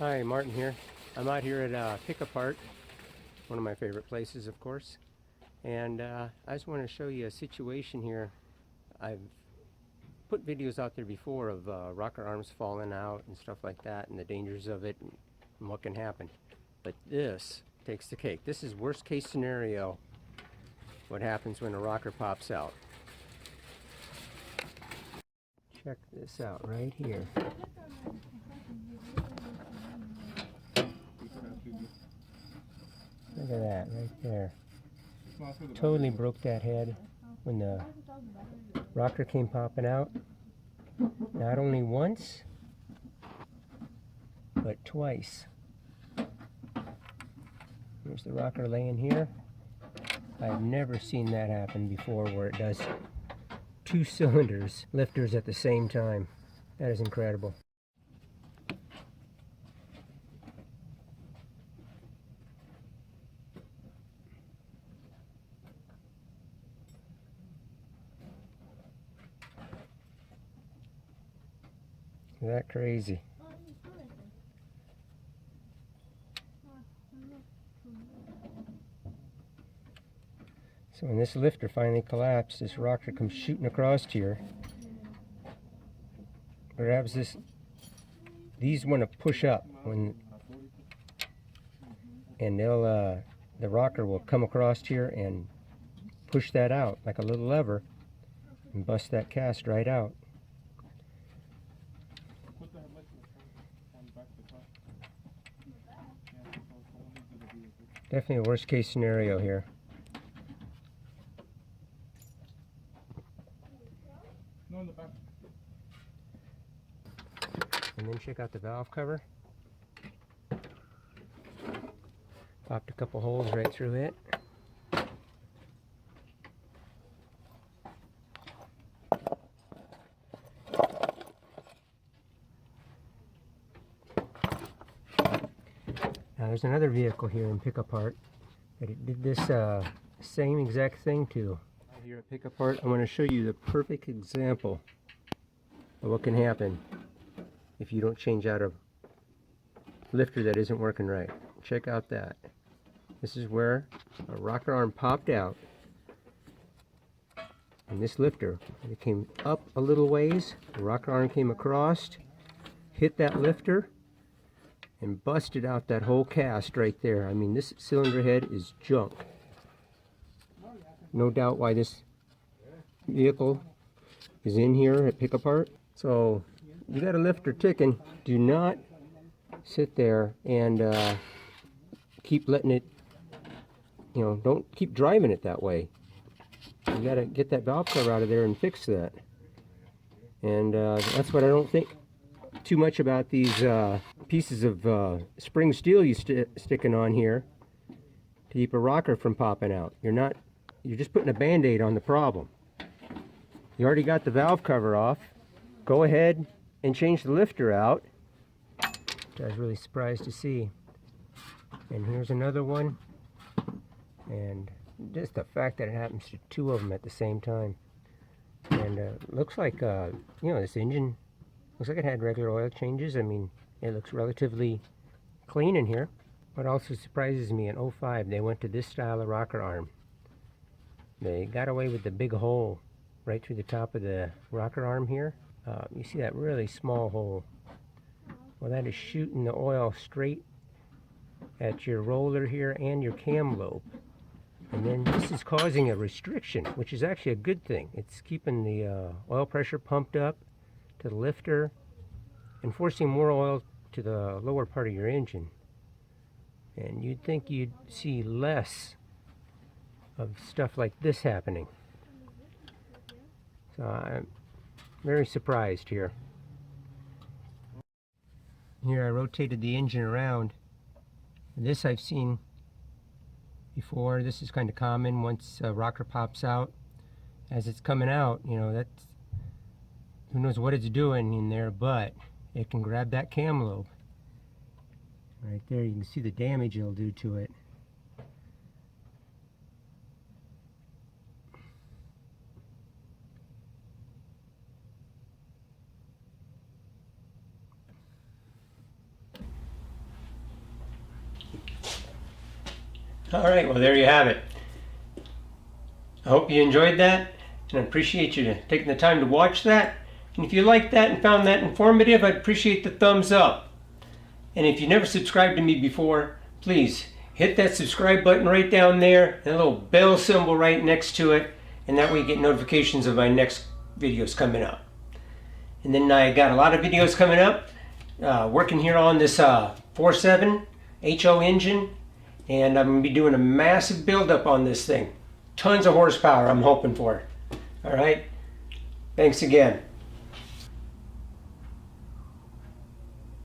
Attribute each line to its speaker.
Speaker 1: Hi, Martin here. I'm out here at Pic-a-Part, one of my favorite places, of course. And I just want to show you a situation here. I've put videos out there before of rocker arms falling out and stuff like that, and the dangers of it and what can happen. But this takes the cake. This is worst case scenario, what happens when a rocker pops out. Check this out right here. Look at that right there. Totally broke that head when the rocker came popping out. Not only once, but twice. Here's the rocker laying here. I've never seen that happen before, where it does two cylinders, lifters at the same time. That is incredible. Isn't that crazy? So when this lifter finally collapsed, this rocker comes shooting across here, grabs this. These want to push up and they'll the rocker will come across here and push that out like a little lever and bust that cast right out. Definitely a worst case scenario here. And then check out the valve cover. Popped a couple holes right through it. Now there's another vehicle here in Pic-a-Part that it did this same exact thing to. Here at Pic-a-Part, I want to show you the perfect example of what can happen if you don't change out a lifter that isn't working right. Check out that. This is where a rocker arm popped out, and this lifter, it came up a little ways, the rocker arm came across, hit that lifter, and busted out that whole cast right there. I mean, this cylinder head is junk. No doubt why this vehicle is in here at Pic-a-Part. So you got a lifter ticking. Do not sit there and keep letting it, you know, don't keep driving it that way. You got to get that valve cover out of there and fix that. And that's what I don't think too much about these pieces of spring steel you sticking on here to keep a rocker from popping out. You're just putting a band-aid on the problem. You already got the valve cover off. Go ahead and change the lifter out, which I was really surprised to see. And here's another one. And just the fact that it happens to two of them at the same time. And looks like, you know, this engine looks like it had regular oil changes. I mean, it looks relatively clean in here. What also surprises me, in 05, they went to this style of rocker arm. They got away with the big hole right through the top of the rocker arm here. You see that really small hole? Well, that is shooting the oil straight at your roller here and your cam lobe. And then this is causing a restriction, which is actually a good thing. It's keeping the oil pressure pumped up to the lifter and forcing more oil to the lower part of your engine. And you'd think you'd see less of stuff like this happening. So I'm very surprised here. Here I rotated the engine around. This I've seen before. This is kind of common once a rocker pops out. As it's coming out, you know, that's, who knows what it's doing in there, but it can grab that cam lobe. Right there, you can see the damage it'll do to it. All right, well, there you have it. I hope you enjoyed that, and I appreciate you taking the time to watch that. And if you liked that and found that informative, I'd appreciate the thumbs up. And if you never subscribed to me before, please hit that subscribe button right down there and a little bell symbol right next to it, and that way you get notifications of my next videos coming up. And then I got a lot of videos coming up, working here on this 4.7 HO engine, and I'm going to be doing a massive buildup on this thing. Tons of horsepower I'm hoping for. All right, thanks again.